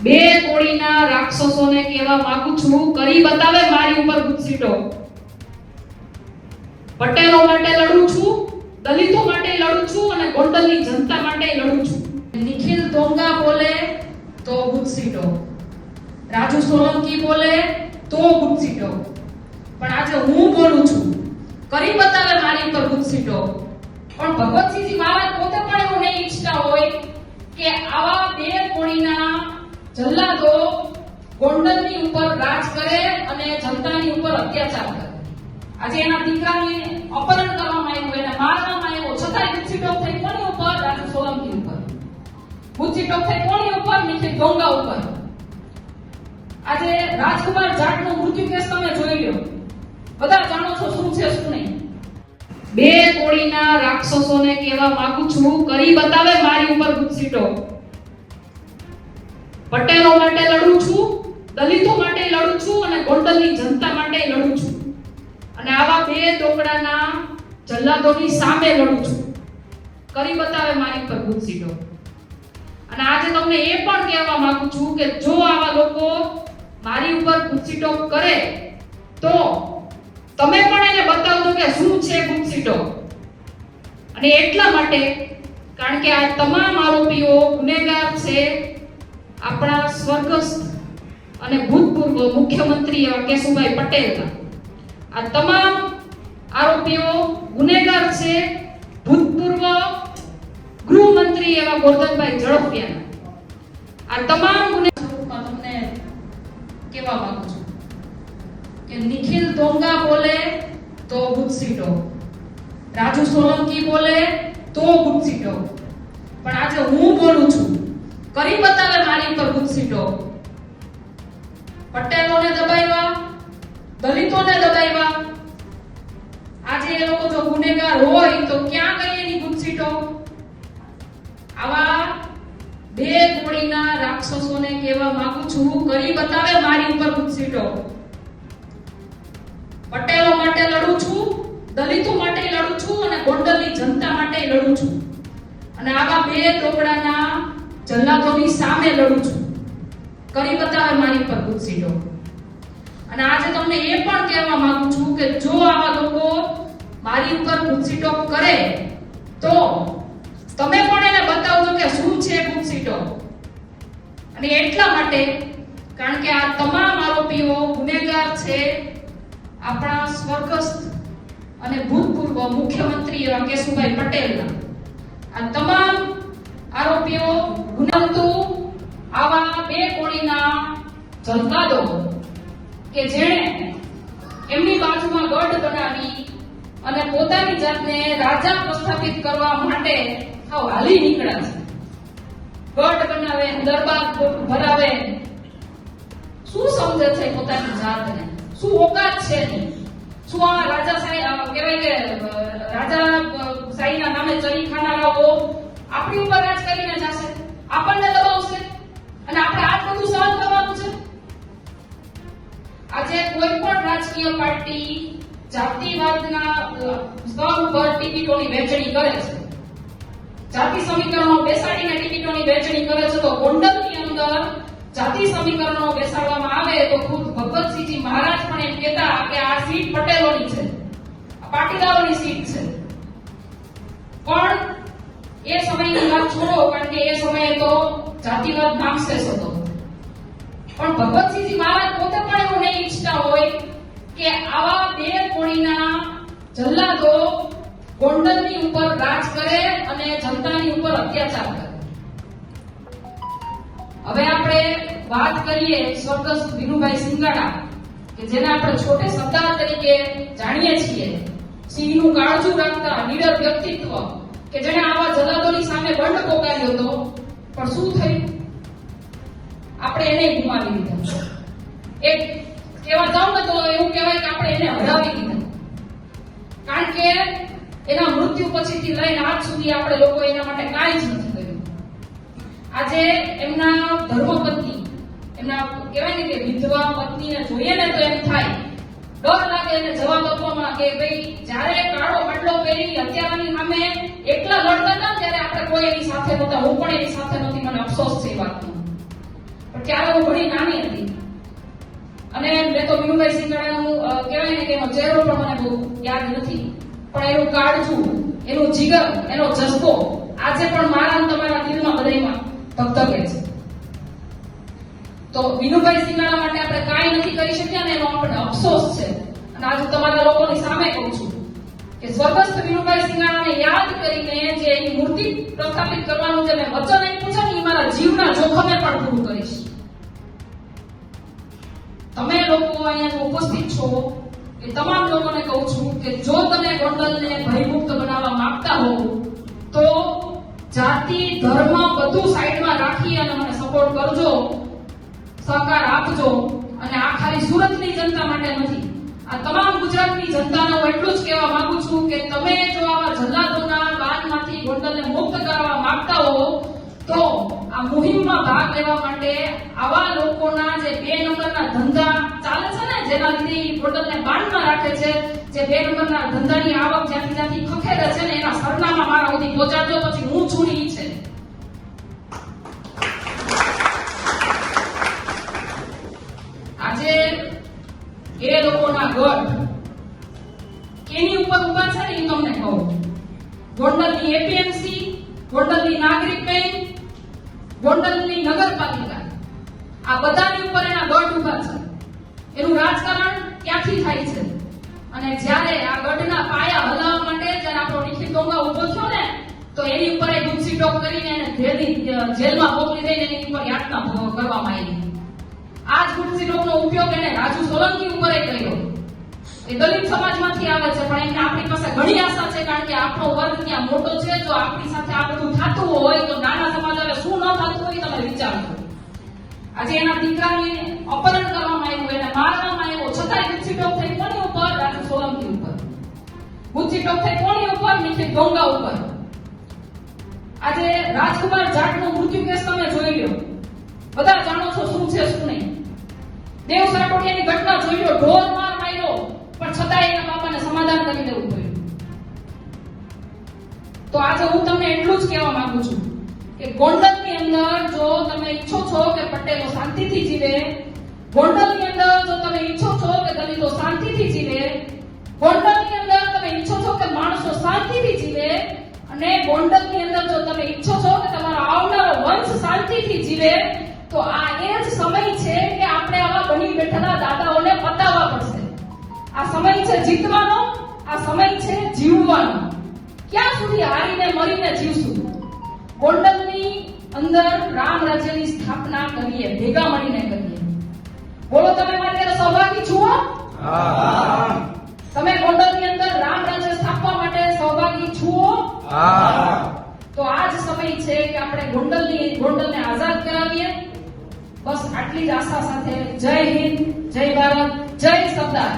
બે કોળીના રાક્ષસોને કહેવા માંગુ છું, કરી બતાવે મારી ઉપર ગુસ્સીટો. પટેલો માટે લડું છું, દલિતો માટે લડું છું અને ગોંડલની જનતા માટે લડું છું. નિખિલ દોંગા બોલે તો ગુસ્સીટો, રાજુ સોલંકી બોલે તો ગુસ્સીટો, પણ આજે હું બોલું છું, કરી બતાવે મારી ઉપર ગુસ્સીટો. પણ ભગવતસિંહજી મહારાજ પોતે પણ એવું નહીં ઈચ્છતા હોય કે આવા બે કોળીના જલ્લાદો ગોંડલની ઉપર રાજ કરે અને જનતાની ઉપર અત્યાચાર કરે. આજે એના દીકરાને અપહરણ કરવામાં આવ્યું, એને મારવામાં આવ્યો, છતાંય ગુસ્સીટો થઈ કોની ઉપર? રાજુ સોલંકી ઉપર. ગુસ્સીટો થઈ કોની ઉપર? નિખિલ દોંગા ઉપર. આજે રાજકુમાર જાટનો મૃત્યુ કેસ તમે જોઈ લો, બધા જાણો છો શું છે શું નહીં. બે કોળીના રાક્ષસોને કહેવા માંગુ છું, કરી બતાવે મારી ઉપર ગુસ્સીટો. પટેલો માટે લડું છું, દલિતો માટે લડું છું અને ગોંડલની જનતા માટે લડું છું. અને આવા બે દોકડાના જલ્લાદોની સામે લડું છું, કરી બતાવે મારી ઉપર ગુસ્સીટો. અને આજે તમને એ પણ કહેવા માંગુ છું કે જો આવા લોકો મારી ઉપર ગુસ્સીટો કરે તો તમે પણ એને બતાવજો કે શું છે ગુસ્સીટો. અને એટલા માટે કારણ કે આ તમામ આરોપીઓ ગુનેગાર છે આપણા સ્વર્ગસ્થ અને ભૂતપૂર્વ મુખ્યમંત્રી એવા કેશુભાઈ પટેલના. આ તમામ આરોપીઓ ગુનેગાર છે ભૂતપૂર્વ ગૃહમંત્રી એવા ગોરધનભાઈ ઝડફિયાના. આ તમામ ગુનેગારોમાં તમને કહેવા માંગુ છું કે નિખિલ દોંગા બોલે તો ગુસ્સીટો, રાજુ સોલંકી બોલે તો ગુસ્સીટો, પણ આજે હું બોલું છું, કરી બતાવે મારી ઉપર ગુસ્સીટો. પટેલોને દબાવ્યા, દલિતોને દબાવ્યા. આજે એ લોકો જો ગુનેગાર હોય તો ક્યાં ગઈ એની ગુસ્સીટો? આવા બે કોળીના રાક્ષસોને કહેવા માંગુ છું, કરી બતાવે મારી ઉપર ગુસ્સીટો. પટેલો માટે લડું છું, દલિતો માટે લડું છું અને ગોંડલની જનતા માટે લડું છું. અને આવા બે ટોકડાના જલ્લાદોની સામે લડું છું, કરી બતાવે મારી ઉપર ગુસ્સીટો. અને આજે તમને એ પણ કહેવા માંગુ છું કે જો આવા લોકો મારી ઉપર ગુસ્સીટો કરે તો તમે પણ એને બતાવજો કે શું છે ગુસ્સીટો. અને એટલા માટે કારણ કે આ તમામ આરોપીઓ ગુનેગાર છે આપણા સ્વર્ગસ્થ અને ભૂતપૂર્વ મુખ્યમંત્રી એવા કેશુભાઈ પટેલના. આ તમામ આરોપીઓ ગુનેગાર આવા બે કોળીના જલ્લાદો કે જેણે એમની બાજુમાં ગઢ બનાવી અને પોતાની જાતને રાજા પ્રસ્થાપિત કરવા માટે હાલી નીકળ્યા છે. ગઢ બનાવે, દરબાર ભરાવે, શું સમજે છે પોતાની જાતને? શું ઓકાત છે એની? શું આ રાજાશાહી કહેવાય કે રાજાશાહીના નામે ચરી ખાનારાઓ આપણી ઉપર રાજ કરીને જશે, આપણને દબાવશે અને આપણે આ બધું સહન કરવાનું છે? આજે કોઈ પણ રાજકીય પાર્ટી જાતિવાદના સ્તર ઉપર ટિકિટોની વહેંચણી કરે છે, જાતિ સમીકરણો બેસાડીને ટિકિટોની વહેંચણી કરે છે. તો ગોંડલની અંદર જાતિ સમીકરણો બેસાડવામાં આવે તો ખુદ ભગવતસિંહજી મહારાજ પણ એમ કહેતા કે આ સીટ પટેલોની છે, આ પાટીદારોની સીટ છે. પણ એ સમયની વાત છોડો, કારણ કે એ સમયે તો જાતિવાદ નામશેષ હતો. પણ ભગવતસિંહજી મહારાજ પોતે પણ એવું નહીં ઈચ્છતા હોય કે આવા બે કોળીના જલ્લાદો ગોંડલની ઉપર રાજ કરે અને જનતાની ઉપર અત્યાચાર કરે. હવે આપણે વાત કરીએ સ્વર્ગસ્થ વિનુભાઈ સિંગાડા કે જેને આપણે છોટે સરદાર તરીકે જાણીએ છીએ. સિંહનું કાળજું રાખતા નીડર વ્યક્તિત્વ કે જેને આવા જલ્લાદોની સામે બંધ પોકાર્યો હતો, પણ શું થયું? આપણે એને ગુમાવી દીધા. એક કહેવા જાવ ને તો એવું કહેવાય કે આપણે એને હરાવી દીધા. કારણ કે એના મૃત્યુ પછીથી લઈને આજ સુધી આપણે લોકો એના માટે કાંઈ જ નથી કર્યું. આજે એમના ધર્મપત્ની, એમના કહેવાય ને કે વિધવા પત્નીને જોઈએ ને તો એમ થાય, ડર લાગે એને જવાબ આપવામાં કે ભાઈ જ્યારે કાળો બદલો પહેરી હત્યારાની સામે એકલા લડતા હતા ત્યારે આપણે કોઈ એની સાથે નહોતા, હું પણ એની સાથે નહોતી, મને અફસોસ છે એ વાતનો. પણ ત્યારે હું ઘણી નાની હતી અને મેં તો વિનુભાઈ સિંગાડાનું કહેવાય ને કે એનો ચહેરો પણ મને બહુ યાદ નથી, પણ એનું કાળજું, એનું જીગર, એનો જذ્બો આજે પણ મારા અને તમારા દિલમાં હૃદયમાં ધગધગે છે. તો વિનુભાઈ સિંગાડા માટે આપણે કાંઈ નથી કરી શક્યા ને એનો આપણને અફસોસ છે. અને આજે તમારા લોકોની સામે કહું છું કે સ્વર્ગસ્થ વિનુભાઈ સિંગાડાને યાદ કરીને જે એની મૂર્તિ પ્રસ્થાપિત કરવાનું જે મેં વચન આપ્યું છે ને એ મારા જીવના જોખમે પણ પૂરું કરીશ. તમે લોકો અહીંયા ઉપસ્થિત છો એ તમામ લોકોને કહું છું કે જો તમે ગોંડલને ભયમુક્ત બનાવવા માંગતા હો તો જાતિ, ધર્મ બધું સાઈડમાં રાખી અને મને સપોર્ટ કરજો, સહકાર આપજો. અને આ ખાલી સુરતની જનતા માટે નથી, આ તમામ ગુજરાતની જનતાને હું એટલું જ કહેવા માંગુ છું કે તમે જો આવા જલ્લાદોના બાનમાંથી ગોંડલને મુક્ત કરવા માંગતા હો તો આ મુહિમમાં ભાગ લેવા માટે આવા લોકોના જે 2 નંબરના ધંધા ચાલે છે ને, જેના લીધે ગોંડલને બાનમાં રાખે છે, જે 2 નંબરના ધંધાની આવક જ્યાંથી ખખેરે છે ને એના સરનામા મારા સુધી પહોંચાડજો, પછી હું છુરી છે. આજે એ લોકોના ગઢ કેની ઉપર ઉભા છે ને એ તમને કહું. ગોંડલની એપીએમસી, ગોંડલની નાગરિક બેંક, ગોંડલની નગરપાલિકા, આ બધાની ઉપર એના ગઢ ઉભા છે. એનું રાજકારણ ક્યાંથી થાય છે? અને જ્યારે આ ગઢના પાયા હલાવવા માટે જ્યારે આપણો નિખિલ ડોંગા ઉભો થયો ને તો એની ઉપર એક ગુસ્સી ટોક કરીને એને જેલમાં મોકલી દઈને એની ઉપર યાતના કરવામાં આવી. આ જ ગુસ્સી ટોકનો ઉપયોગ એને રાજુ સોલંકી ઉપર કર્યો. એ દલિત સમાજમાંથી આવે છે, પણ એને આપણી પાસે ઘણી આશા છે કારણ કે આપણો વર્ગ ત્યાં મોટો છે. જો આપણી સાથે આ બધું થતું હોય તો નાના સમાજ હવે શું ન થતું હોય તમે વિચારજો. આજે એના દીકરાને અપહરણ કરવામાં આવ્યું, એને મારવામાં આવ્યો, છતાંય ગુસ્સી ટોક થઈ કોની ઉપર? રાજુ સોલંકી ઉપર. ગુસ્સી ટોક થઈ કોની ઉપર? નિખિલ ડોંગા ઉપર. આજે રાજકુમાર જાટનું મૃત્યુ કેસ તમે જોઈ લો, બધા જાણો છો શું છે શું નહીં. દેવ સાટોડિયાની ઘટના જોઈ લો, ઢોર માર માર્યો, પણ છતાંય એના બાપાને સમાધાન કરી દેવું પડ્યું. તો આજે હું તમને એટલું જ કહેવા માંગુ છું કે ગોંડલની અંદર જો તમે ઈચ્છો છો કે પટેલો શાંતિથી જીવે, ગોંડલની અંદર જો તમે ઈચ્છો છો કે દલિતો શાંતિથી જીવે, ગોંડલની અંદર તમે ઈચ્છો છો કે માણસો શાંતિથી જીવે, અને ગોંડલની અંદર જો તમે ઈચ્છો છો કે તમારો આવનારો વંશ શાંતિથી જીવે, તો આ એ જ સમય છે કે આપણે આવા બની બેઠેલા દાદાઓને પતાવવા પડશે. આ સમય છે જીતવાનો, આ સમય છે જીવવાનો. ક્યાં સુધી હારીને મરીને જીવશું? ગોંડલની અંદર રામ રાજ્યની સ્થાપના કરીએ, ભેગા મળીને કરીએ. બોલો, તમે મારી સાથે સહભાગી છો? તમે ગોંડલની અંદર રામ રાજ્ય સ્થાપવા માટે સહભાગી છો? તો આ જ સમય છે કે આપણે ગોંડલને આઝાદ કરાવીએ. બસ આટલી જ આશા સાથે જય હિન્દ, જય ભારત, જય સરદાર.